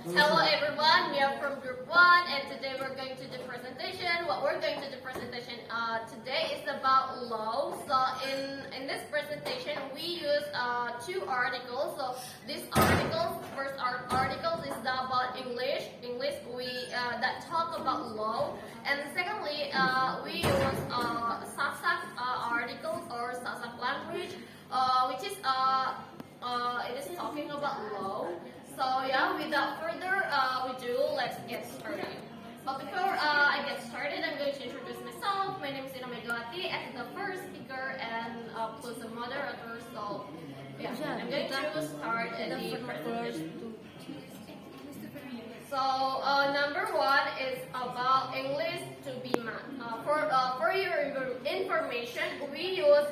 Hello everyone, we are from group 1 and today we're going to do presentation. What we're going to do presentation today is about law. So in this presentation we use two articles. So these articles, first article is about English we that talk about law, and secondly we use Sasak articles or Sasak language, which is it is talking about law. So yeah, without further ado, let's get started. But before I get started, I'm going to introduce myself. My name is Ina Megawati, as the first speaker and plus a moderator. So yeah, I'm going to start the presentation. So number one is about English to be math. For your information, we use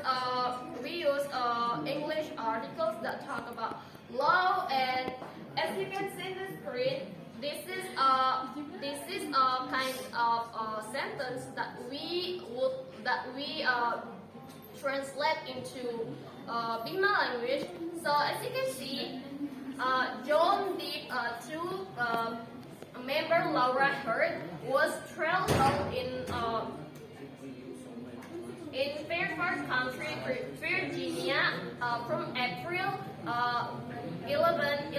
English articles that talk about law, and as you can see in the screen, this is a kind of sentence that we translate into Bima language. So as you can see, John Deep to member Laura Heard was trailed in Fairfax County, Virginia, from April 11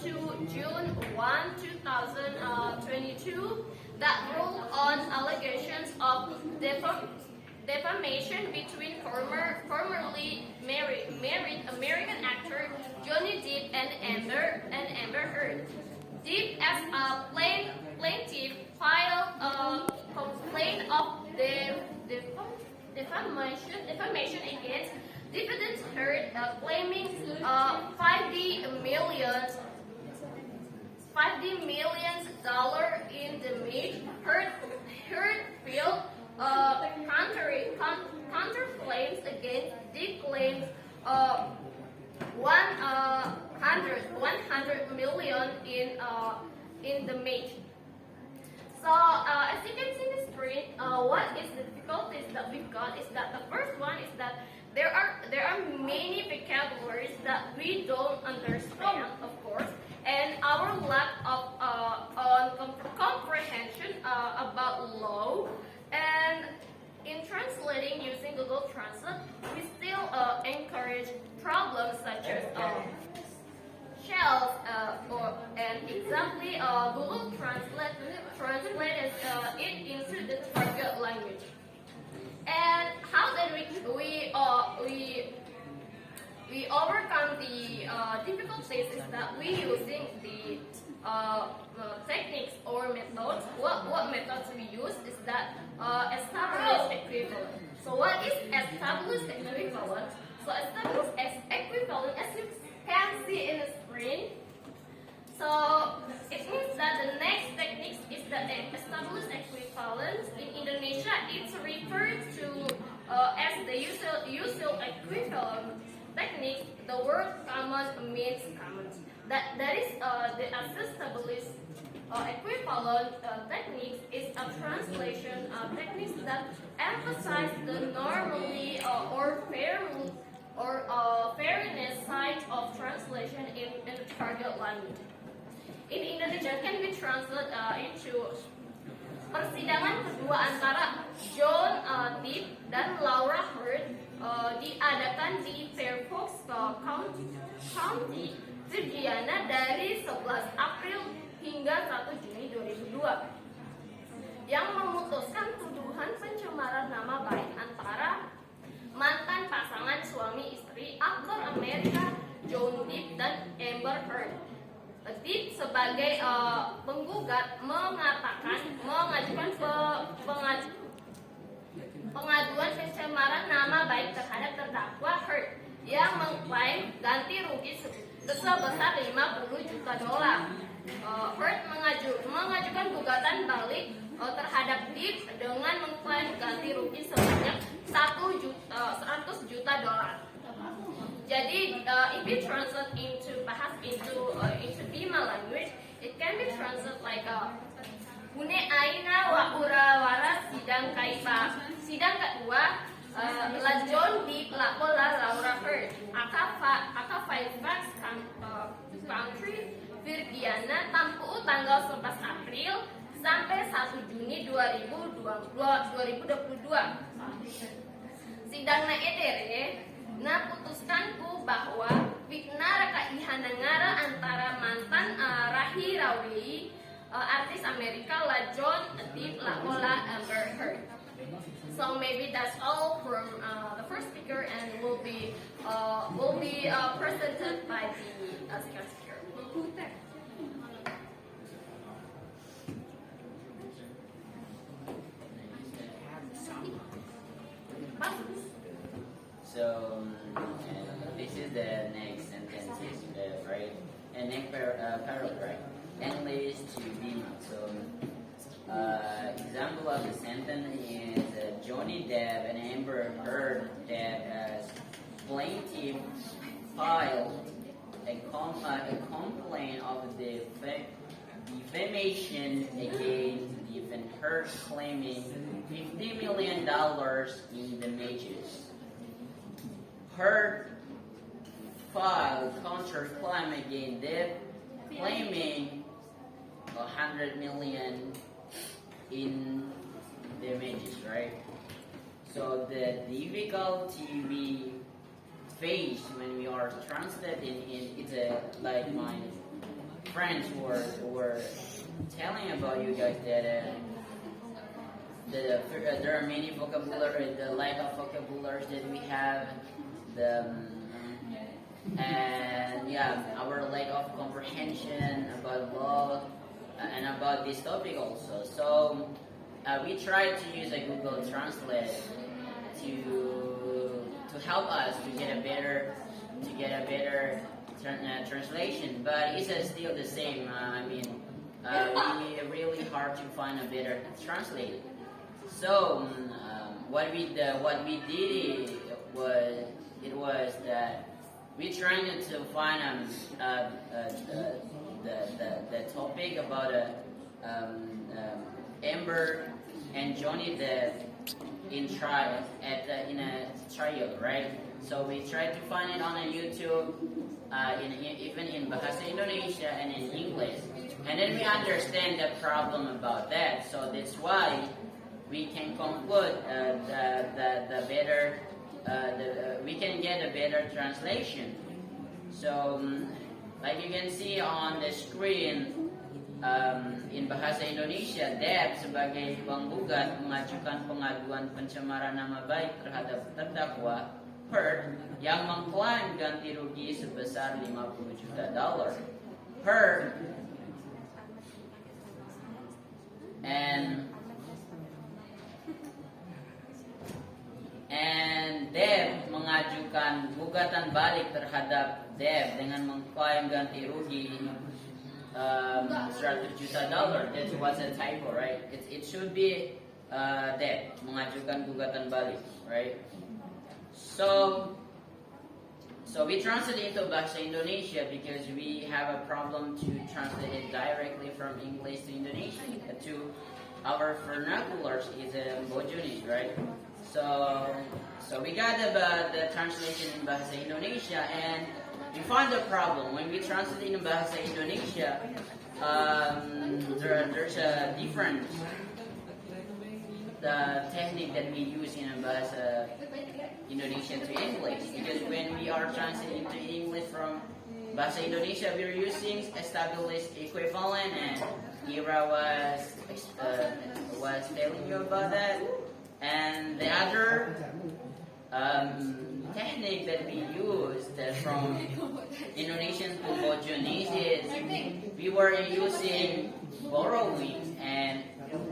to June 1, 2022, that ruled on allegations of defamation between formerly married American actor Johnny Depp and Amber Heard. Depp, as a plaintiff, filed a complaint of defamation against defendant Heard, claiming $50 million in damage. Heard filed counterclaims against Depp, claims $100 million in damage. So as you can see in the screen, what is the difficulties that we've got is that the first one is that there are many vocabularies that we don't understand, of course, and our lack of comprehension about law. And in translating using Google Translate, we still encourage problems such as shells, and exactly Google Translate translated it into the target language. And how did we overcome the difficulties is that we using the techniques or methods. What methods we use is that established equivalent. So what is established equivalent? So established equivalent, as you can see in the screen. So it means that the next technique is the established equivalence. In Indonesia, it's referred to as the usual equivalent technique. The word common means common. That is the established equivalent technique is a translation technique that emphasize the normally or fairness side of translation in the target language. In Indonesia can be translated into persidangan kedua antara John Depp dan Laura Heard diadakan di Fairfax County, Virginia dari 11 April hingga 1 Juni 2002, yang memutuskan tuduhan pencemaran nama baik antara mantan pasangan suami istri aktor Amerika John Depp dan Amber Heard. Depp sebagai penggugat mengajukan pengaduan pencemaran nama baik terhadap terdakwa Heard yang mengklaim ganti rugi sebesar $50 juta. Heard mengajukan gugatan balik terhadap Depp dengan mengklaim ganti rugi sebanyak $100 juta. Jadi, if you translate into Bima language, it can be translated like Hune aina wa urawara sidang kaipa. Sidang kedua la John Depp la Laura Heard aka Fairfax County, Virginia, tanggal 11 April sampai 1 Juni 2022. Sidangna edere na putuskanku bahwa Viknara kaihanangara antara mantan Rahi Rawi artis Amerika la John Depp la Ola Amber Heard. So maybe that's all from the first speaker, and will be presented by the second speaker. So this is the next sentences, right? And next paragraph. English to be. So example of the sentence is Johnny Depp and Amber Heard Depp as plaintiff filed a complaint of defamation against Heard, claiming $50 million in damages. Heard filed counterclaim against Depp, claiming $100 million in damages, right? So the difficulty we face when we are translating it's like my friends were telling about you guys that there are many vocabulary, the lack of vocabularies that we have, and yeah, our lack of comprehension about law and about this topic also. So we try to use a Google Translate to help us to get a better translation, but it's still the same. We really hard to find a better translate. So what we did was that we trying to find the topic about Amber and Johnny Depp in a trial, right? So we tried to find it on a YouTube, even in Bahasa Indonesia and in English, and then we understand the problem about that. So that's why we can conclude we can get a better translation. So like you can see on the screen, in Bahasa Indonesia, Depp sebagai penggugat mengajukan pengaduan pencemaran nama baik terhadap terdakwa Heard yang mengklaim ganti rugi sebesar $50 juta. Heard and Depp mengajukan gugatan balik terhadap Depp dengan mengklaim ganti rugi $100 juta. That was a typo, right? It should be Depp mengajukan gugatan balik, right? So we translate into Bahasa Indonesia because we have a problem to translate it directly from English to Indonesian to our vernaculars is Bojunese, right? So we got the translation in Bahasa Indonesia, and we find the problem when we translate in Bahasa Indonesia. There's a difference. The technique that we use in Bahasa Indonesia to English, because when we are translating to English from Bahasa Indonesia, we're using established equivalent, and Ira was telling you about that. And the other technique that we used from Indonesian to Bojunese is we were using borrowing and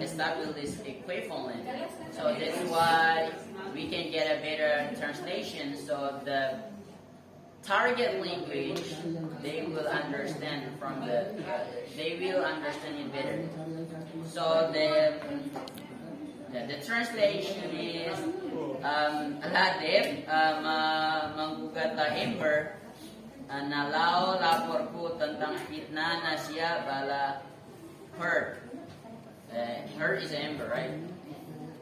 established equivalent. So that's why we can get a better translation. So the target language, they will understand it better. So the translation is Depp menggugat Amber na lao lapor ko tentang fitnah na siya bala Heard. Heard is Amber, right?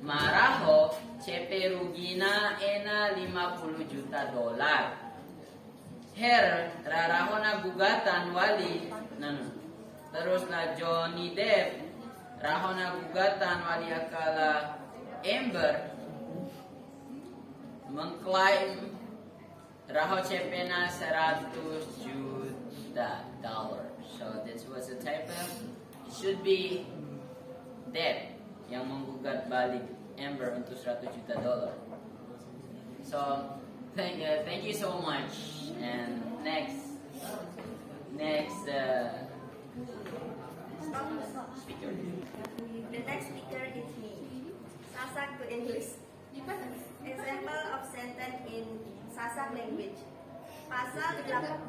Maraho CP rugina ena $50 juta. Her raraho na gugatan wali Terus na Johnny Depp, raho na gugatan wali akala Amber mengklaim raho CP na 100 juta dollar. So this was the typo. It should be Depp yang menggugat balik Amber untuk 100 juta dolar. So thank you so much. And next speaker. The next speaker is me. Sasak to English. Example of sentence in Sasak language. Pasal 822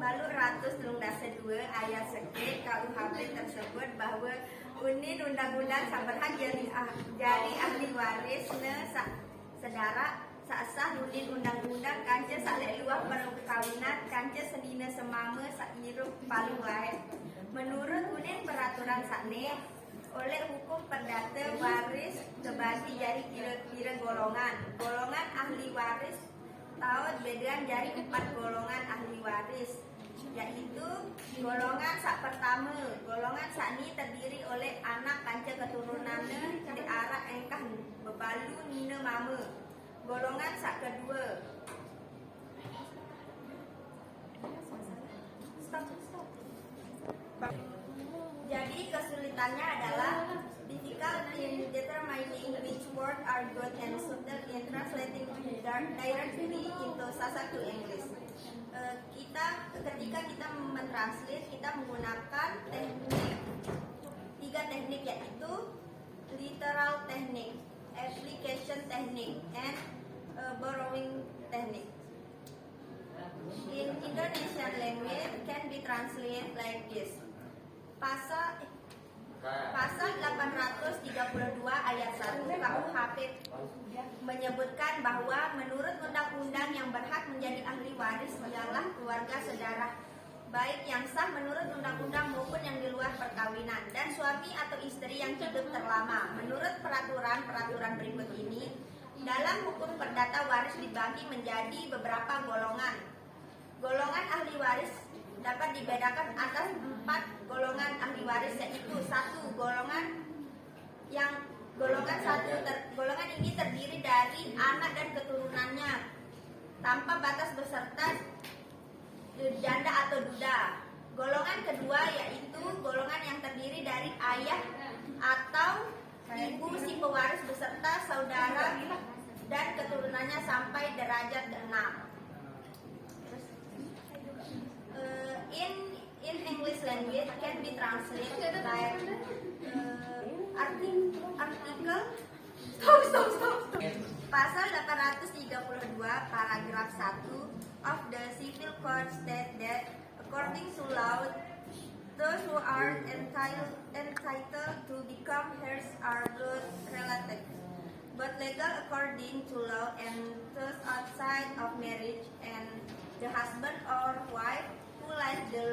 ayat 1 KUHP tersebut bahwa unin undang-undang saberhak jari ahli waris sedara sasah nunin undang-undang kanca saleh luah perkawinan kanca senina semama sairuh paling wae. Menurut unin peraturan sakne oleh hukum perdata waris terbagi jadi kira-kira golongan ahli waris tahun bedaan dari 4 golongan ahli waris, yaitu golongan sak pertama. Golongan sak ni terdiri oleh anak kanca keturunannya diarak engkah bebalu nina mama. Golongan sak kedua. Jadi kesulitannya adalah difficult in determining which words are good and suited in translating directly into Sasak to English. Ketika kita mentranslate, kita menggunakan tiga teknik, yaitu literal technique, application technique, and borrowing technique. In Indonesian language can be translated like this. Pasal 832 ayat 1 KUHP menyebutkan bahwa menurut undang-undang yang berhak menjadi ahli waris ialah keluarga saudara, baik yang sah menurut undang-undang maupun yang di luar perkawinan, dan suami atau istri yang hidup terlama. Menurut peraturan berikut ini, dalam hukum perdata waris dibagi menjadi beberapa golongan. Golongan ahli waris dapat dibedakan atas 4 golongan ahli waris, yaitu 1. Golongan ini terdiri dari anak dan keturunannya tanpa batas beserta janda atau duda. Golongan kedua yaitu golongan yang terdiri dari ayah atau ibu si pewaris beserta saudara dan keturunannya sampai derajat ke-6. In English language can be translated like artikel Pasal 832 paragraf 1 of the Civil Code state that according to law, those who are entitled to become heirs are blood relatives, but legal according to law and those outside of marriage, and the husband or wife who lies the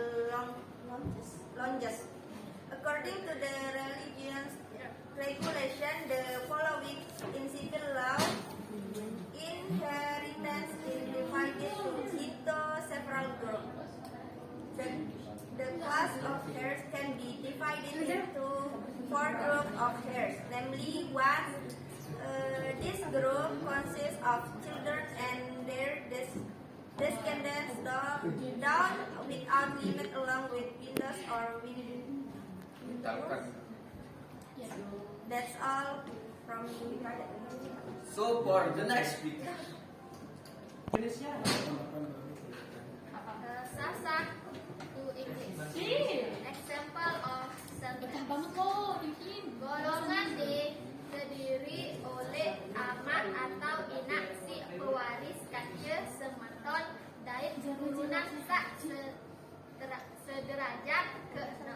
longest. According to the religion's regulation, the following in civil law, inheritance is divided into several groups. The class of heirs can be divided into 4 groups of heirs, namely 1. This group consists of children and their descendants down without limit along with widows or widows. That's all from me. So for the next speaker. Sasak to English. Example of sentence. Golongan D terdiri oleh amat atau inak si pewaris kanca semeton dari keturunan sak sederajat ke-6.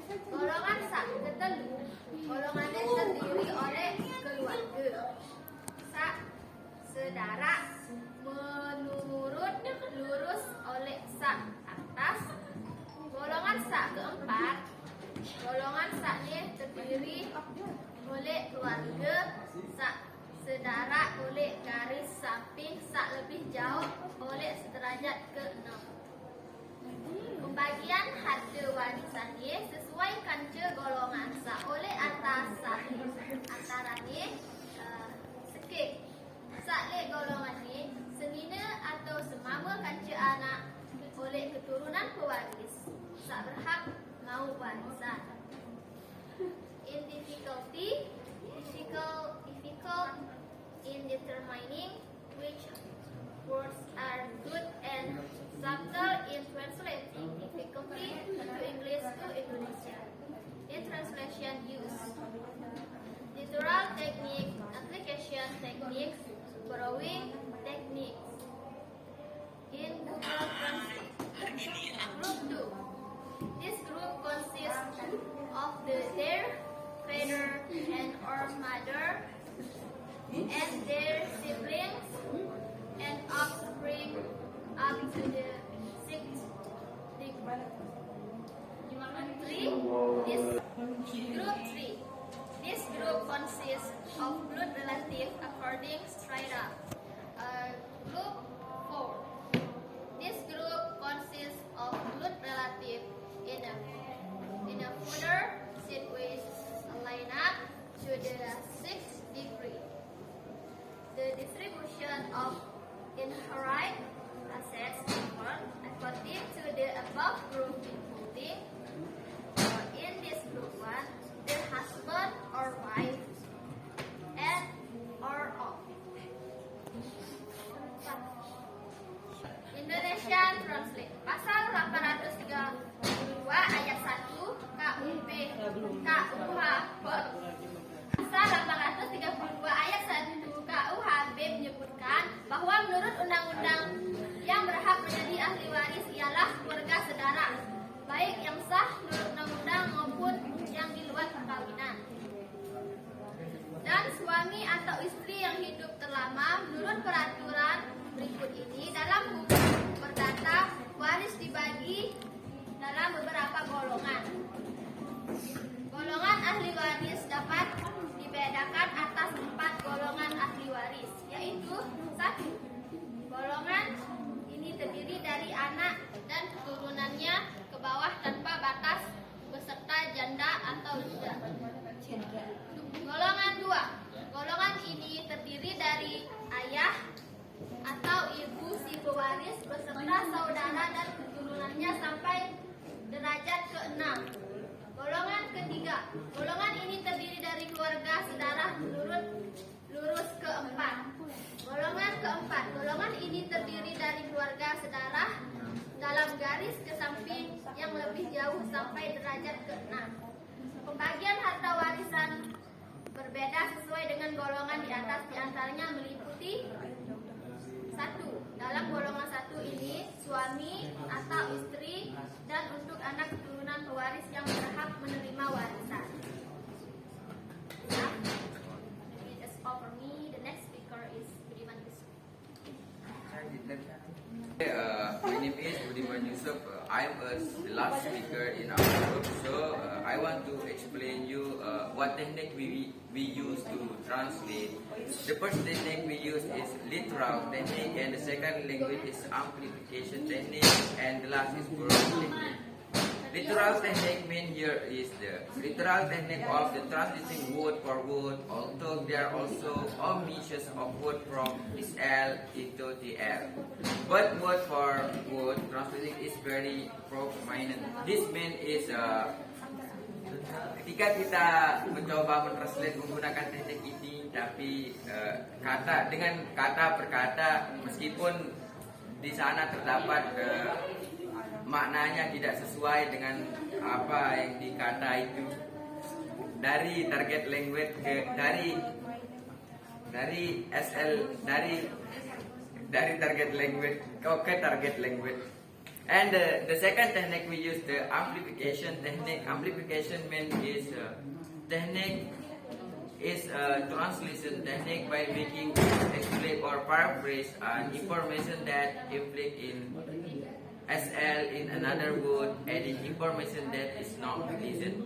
Golongan sak ketelu, golongannya terdiri oleh keluarga sak sedara menurut lurus oleh sak atas. Golongan sak keempat, golongan saknya terdiri oleh keluarga sak sedara oleh garis samping sak lebih jauh oleh sederajat ke-6. Pembagian pembagian harta warisan ni sesuaikan je golongan sa oleh atas antara ni sikit sakle golongan ni senina atau semama kanca anak oleh keturunan pewaris sak berhak mau warisan. In difficult in determining which words are good and subtle in translating difficulty to English to Indonesia. In translation use literal technique, application techniques, borrowing techniques. In Google Translate. Group 2. This group consists of their father and or mother and their siblings and offspring up to the sixth degree. Group 3. This group consists of blood relatives according straight up. Group 4. This group consists of blood relatives in a further sequence line up to the sixth degree. The distribution of inherent assets according to the above group including in this group 1 the husband or wife and or of. Indonesian Translate. Pasal 832 ayat 1 KUP KUHP. Pasal 832 ayat 1 KUHP menyebutkan bahwa menurut undang-undang yang berhak menjadi ahli waris ialah keluarga saudara, baik yang sah menurut undang-undang maupun yang di luar perkawinan. Dan suami atau istri yang hidup terlama menurut peraturan berikut ini dalam hukum perdata waris dibagi dalam beberapa golongan. Golongan ahli waris dapat dibedakan atas 4 golongan ahli waris, yaitu 1. Golongan ini terdiri dari anak dan keturunannya ke bawah tanpa batas beserta janda atau duda. Golongan 2. Golongan ini terdiri dari ayah atau ibu si pewaris beserta saudara dan keturunannya sampai derajat ke-6. Golongan ketiga. Golongan ini terdiri dari keluarga saudara menurut lurus ke-4. Golongan keempat. Golongan ini terdiri dari keluarga saudara dalam garis ke samping yang lebih jauh sampai derajat ke-6. Pembagian harta warisan berbeda sesuai dengan golongan di atas, diantaranya meliputi 1. Dalam golongan 1 ini suami atau istri dan untuk anak keturunan pewaris yang berhak menerima warisan. That's all for me. The next speaker is Budiman Yusuf. My name is Budiman Yusuf. I'm the last speaker in our group, so I want to explain you what technique we use to translate. The first technique we use is literal technique, and the second language is amplification technique, and the last is borrowing technique. Literal technique mean here is the literal technique of the translating word for word, although there are also omissions of word from this L into the L. But word for word translating is very prominent. This mean is ketika kita mencoba mentranslate menggunakan teknik ini, tapi kata dengan kata per kata, meskipun di sana terdapat maknanya tidak sesuai dengan apa yang dikata itu, dari target language ke dari SL dari target language ke target language. And the second technique we use, the amplification technique. Amplification means is technique is a translation technique by making explain or paraphrase information that implied in SL in another word, adding information that is not present.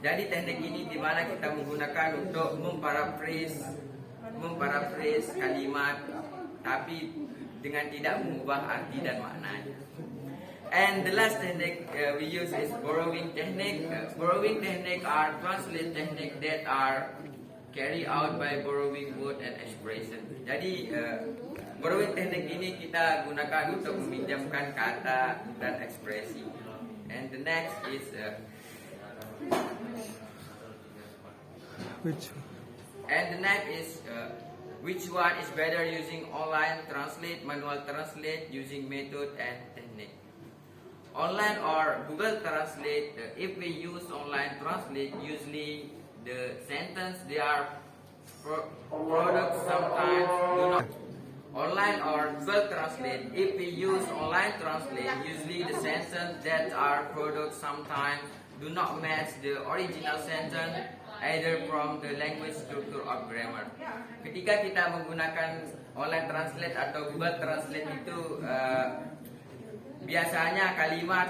Jadi teknik ini di mana kita menggunakan untuk memparaphrase kalimat, tapi dengan tidak mengubah arti dan maknanya. And the last technique we use is borrowing technique. Borrowing technique are translate technique that are carried out by borrowing word and expression. Jadi borrowing technique ini kita gunakan untuk meminjamkan kata dan ekspresi. And the next is which one is better, using online translate, manual translate, using method and technique. Online or Google Translate, if we use online translate, usually the sentence they are products sometimes do not. Online or Google Translate, if we use online translate, usually the sentence that are products sometimes do not match the original sentence either from the language structure or grammar. Ketika kita menggunakan online translate atau Google Translate itu biasanya kalimat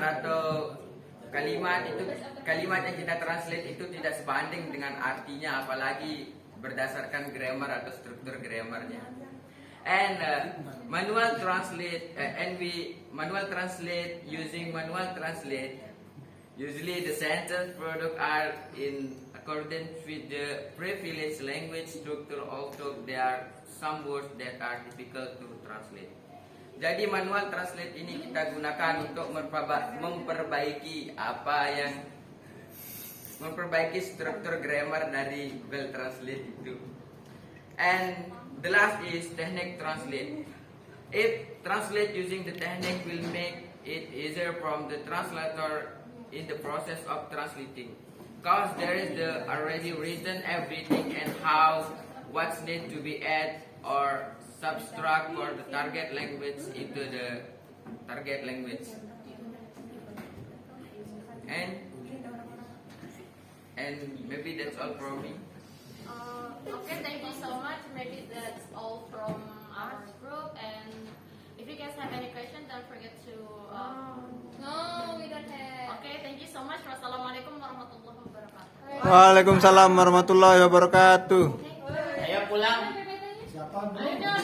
yang kita translate itu tidak sebanding dengan artinya, apalagi berdasarkan grammar atau struktur grammarnya. And manual translate, using manual translate, usually the sentence product are in accordance with the privileged language structure, although there are some words that are difficult to translate. Jadi manual translate ini kita gunakan untuk memperbaiki struktur grammar dari Google Translate itu. And the last is technique translate. If translate using the technique will make it easier from the translator in the process of translating, because there is the already written everything and how what's need to be added or subtract for the target language into the target language. And maybe that's all from me. Okay, thank you so much. Maybe that's all from our group. And if you guys have any questions, don't forget to. No, we don't have. Okay, thank you so much. Wassalamualaikum warahmatullahi wabarakatuh. Waalaikumsalam warahmatullahi wabarakatuh. Ayo pulang. Ayo,